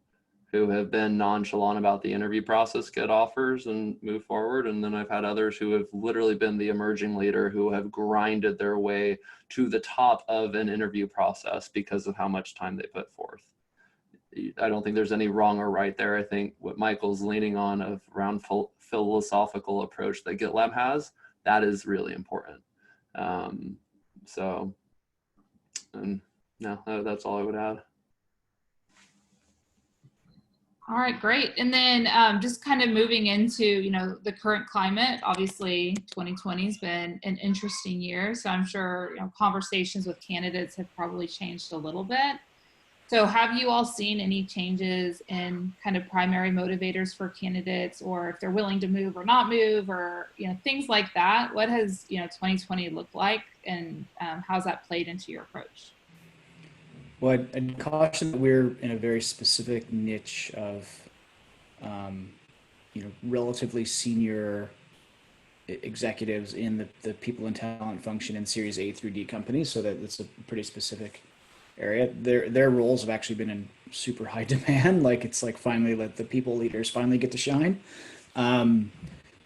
who have been nonchalant about the interview process, get offers and move forward. And then I've had others who have literally been the emerging leader, who have grinded their way to the top of an interview process because of how much time they put forth. I don't think there's any wrong or right there. I think what Michael's leaning on of around philosophical approach that GitLab has, that is really important. So, no, that's all I would add. All right, great. And then just kind of moving into, the current climate. Obviously, 2020 has been an interesting year. So I'm sure, conversations with candidates have probably changed a little bit. So have you all seen any changes in kind of primary motivators for candidates, or if they're willing to move or not move, or, things like that? What has, 2020 looked like, and how's that played into your approach? Well, I'd caution that we're in a very specific niche of, relatively senior executives in the people and talent function in Series A through D companies. So that's a pretty specific area. Their roles have actually been in super high demand. Like, it's like finally let the people leaders finally get to shine.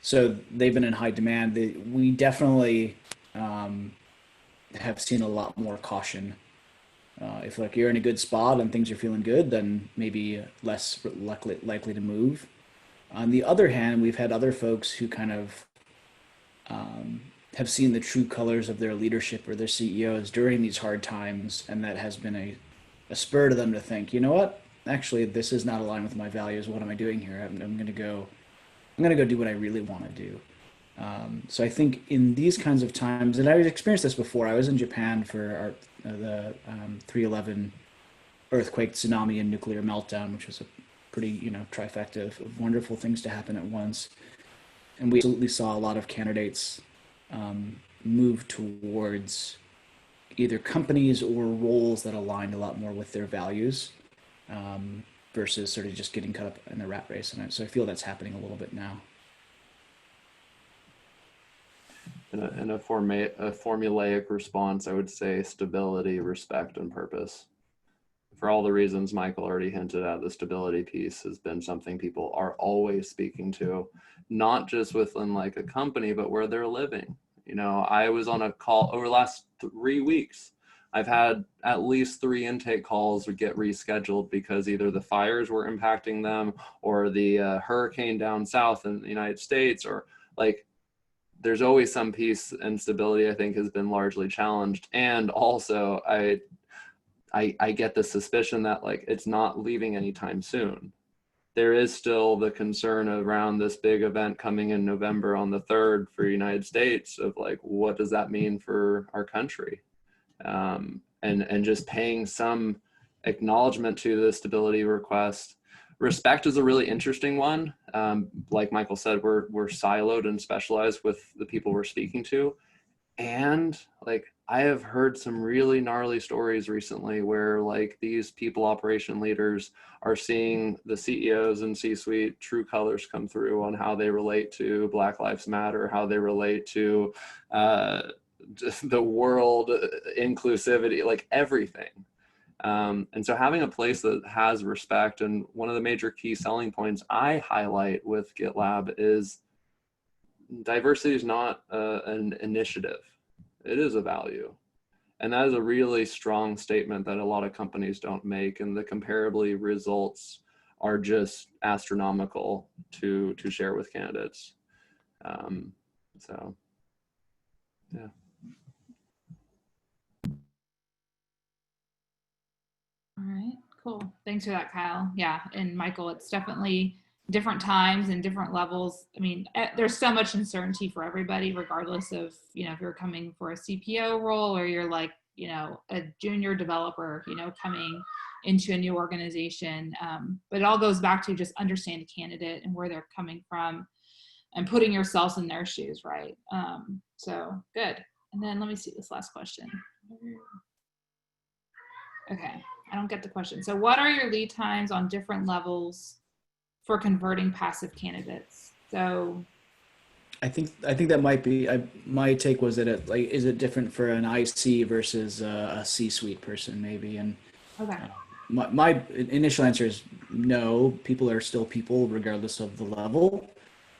So they've been in high demand. We definitely have seen a lot more caution. If like you're in a good spot and things are feeling good, then maybe less likely to move. On the other hand, we've had other folks who kind of have seen the true colors of their leadership or their CEOs during these hard times, and that has been a spur to them to think, you know what, actually, this is not aligned with my values. What am I doing here? I'm going to go do what I really want to do. So I think in these kinds of times, and I've experienced this before. I was in Japan for the 3/11 earthquake, tsunami, and nuclear meltdown, which was a pretty trifecta of wonderful things to happen at once. And we absolutely saw a lot of candidates move towards either companies or roles that aligned a lot more with their values, versus sort of just getting caught up in the rat race. And so I feel that's happening a little bit now. In a formulaic response, I would say stability, respect, and purpose. For all the reasons Michael already hinted at, the stability piece has been something people are always speaking to, not just within like a company, but where they're living. You know, I was on a call over the last 3 weeks. I've had at least 3 intake calls get rescheduled because either the fires were impacting them or the hurricane down south in the United States, or like there's always some peace and stability I think has been largely challenged. And also I get the suspicion that like it's not leaving anytime soon. There is still the concern around this big event coming in November on the 3rd for the United States of like, what does that mean for our country? And just paying some acknowledgement to the stability request. Respect is a really interesting one. Like Michael said, we're siloed and specialized with the people we're speaking to. And like, I have heard some really gnarly stories recently where like these people operation leaders are seeing the CEOs and C-suite true colors come through on how they relate to Black Lives Matter, how they relate to the world, inclusivity, like everything. And so having a place that has respect, and one of the major key selling points I highlight with GitLab is diversity is not an initiative. It is a value. And that is a really strong statement that a lot of companies don't make. And the comparably results are just astronomical to share with candidates. So, yeah. All right, cool. Thanks for that, Kyle. Yeah, and Michael, it's definitely different times and different levels. I mean, there's so much uncertainty for everybody, regardless of, you know, if you're coming for a CPO role or you're like, you know, a junior developer, you know, coming into a new organization. But it all goes back to just understand the candidate and where they're coming from and putting yourselves in their shoes, right? So good. And then let me see this last question. Okay, I don't get the question. So what are your lead times on different levels for converting passive candidates? So I think that might be my take was that is it different for an IC versus a C-suite person maybe? And okay, my initial answer is no. People are still people regardless of the level.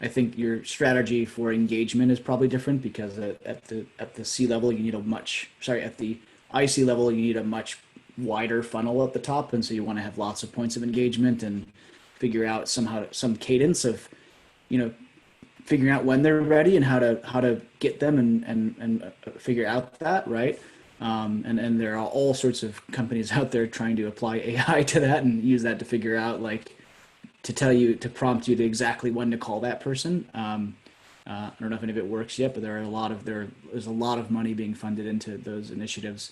I think your strategy for engagement is probably different because at the C level you need at the IC level you need a much wider funnel at the top, and so you want to have lots of points of engagement and figure out some cadence of, you know, figuring out when they're ready and how to get them and figure out that, right. And there are all sorts of companies out there trying to apply AI to that and use that to figure out, like, to prompt you to exactly when to call that person. I don't know if any of it works yet, but there's a lot of money being funded into those initiatives.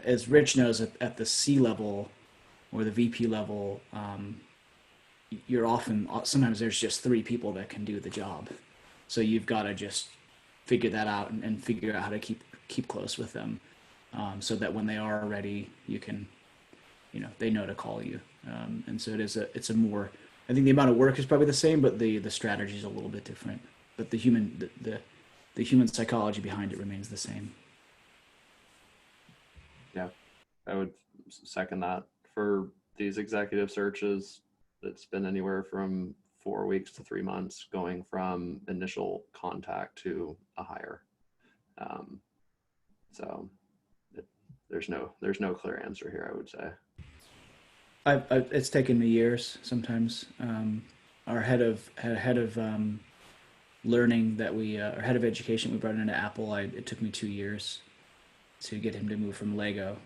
As Rich knows, at the C level or the VP level, sometimes there's just 3 people that can do the job. So you've got to just figure that out and figure out how to keep close with them, so that when they are ready, you can, you know, they know to call you. And so it's a more, I think the amount of work is probably the same, but the strategy is a little bit different. But the human psychology behind it remains the same. Yeah, I would second that. For these executive searches, it's been anywhere from 4 weeks to 3 months going from initial contact to a hire. So there's no clear answer here, I would say. It's taken me years sometimes. Our head of learning our head of education we brought into Apple, it took me 2 years to get him to move from Lego,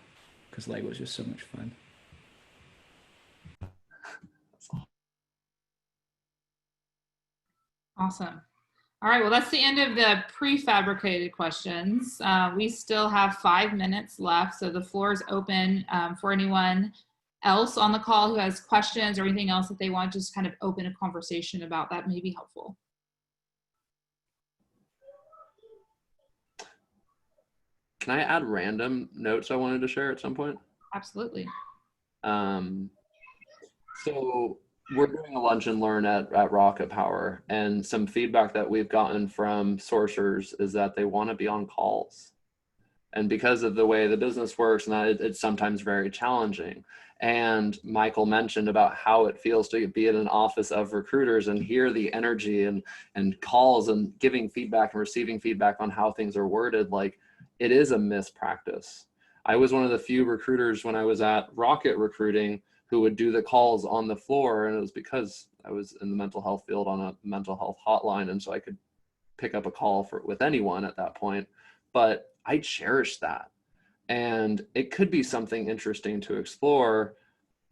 because Lego was just so much fun. awesome. All right, well, that's the end of the prefabricated questions. We still have 5 minutes left, so the floor is open for anyone else on the call who has questions or anything else that they want to just kind of open a conversation about that may be helpful. Can I add random notes I wanted to share at some point? Absolutely. So we're doing a lunch and learn at Rocket Power, and some feedback that we've gotten from sourcers is that they want to be on calls. And because of the way the business works, and that it's sometimes very challenging. And Michael mentioned about how it feels to be in an office of recruiters and hear the energy and calls and giving feedback and receiving feedback on how things are worded. Like, it is a mispractice. I was one of the few recruiters when I was at Rocket Recruiting who would do the calls on the floor, and it was because I was in the mental health field on a mental health hotline, and so I could pick up a call with anyone at that point. But I cherish that. And it could be something interesting to explore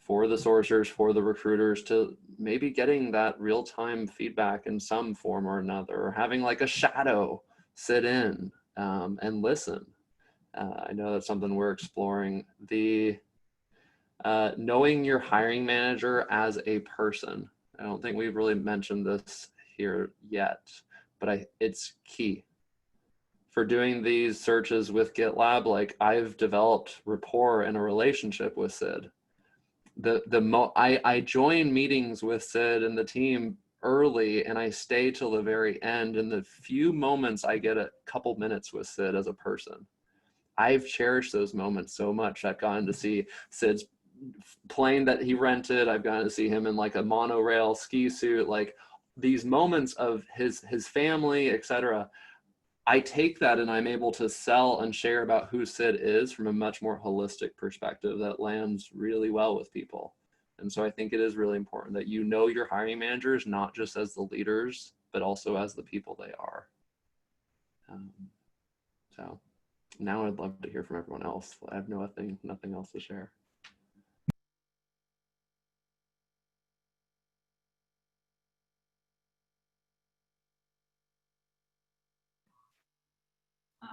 for the sourcers, for the recruiters, to maybe getting that real-time feedback in some form or another, or having like a shadow sit in and listen. I know that's something we're exploring. The knowing your hiring manager as a person. I don't think we've really mentioned this here yet, but it's key. For doing these searches with GitLab, like, I've developed rapport and a relationship with Sid. I join meetings with Sid and the team early, and I stay till the very end. In the few moments I get a couple minutes with Sid as a person, I've cherished those moments so much. I've gotten to see Sid's plane that he rented. I've gotten to see him in like a monorail ski suit, like these moments of his family, etc. I take that and I'm able to sell and share about who Sid is from a much more holistic perspective that lands really well with people. And so I think it is really important that you know your hiring managers, not just as the leaders, but also as the people they are. So now I'd love to hear from everyone else. I have nothing else to share.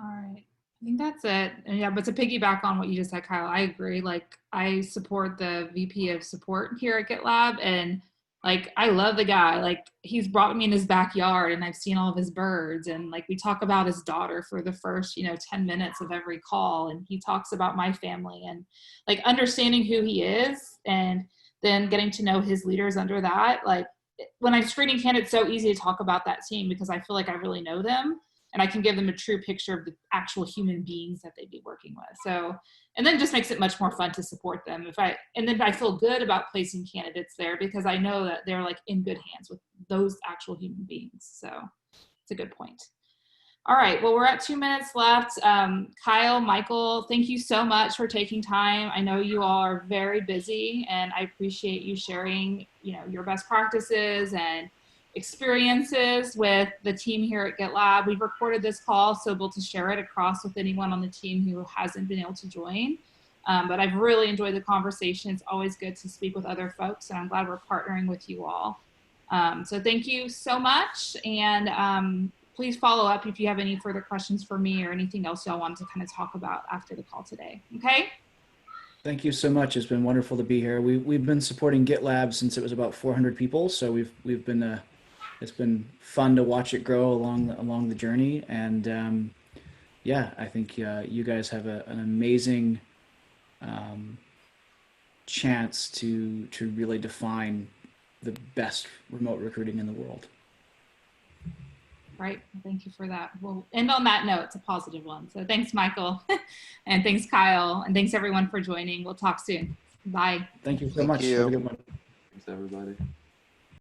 All right. I think that's it. And yeah, but to piggyback on what you just said, Kyle, I agree. Like, I support the VP of support here at GitLab, and like, I love the guy. Like, he's brought me in his backyard and I've seen all of his birds, and like, we talk about his daughter for the first, 10 minutes of every call, and he talks about my family, and like, understanding who he is and then getting to know his leaders under that. Like, when I'm screening candidates, it's so easy to talk about that team because I feel like I really know them and I can give them a true picture of the actual human beings that they'd be working with. So, and then it just makes it much more fun to support them. And then I feel good about placing candidates there because I know that they're like in good hands with those actual human beings. So it's a good point. All right, well, we're at 2 minutes left. Kyle, Michael, thank you so much for taking time. I know you all are very busy, and I appreciate you sharing, your best practices and experiences with the team here at GitLab. We've recorded this call, so able to share it across with anyone on the team who hasn't been able to join. But I've really enjoyed the conversation. It's always good to speak with other folks, and I'm glad we're partnering with you all. So thank you so much, and please follow up if you have any further questions for me or anything else y'all want to kind of talk about after the call today, okay? Thank you so much. It's been wonderful to be here. We've been supporting GitLab since it was about 400 people, so we've been it's been fun to watch it grow along the journey. And yeah, I think you guys have an amazing chance to really define the best remote recruiting in the world. Right. Thank you for that. We'll end on that note. It's a positive one. So thanks, Michael. And thanks, Kyle. And thanks, everyone, for joining. We'll talk soon. Bye. Thank you so much. Have a good one. Thanks, everybody.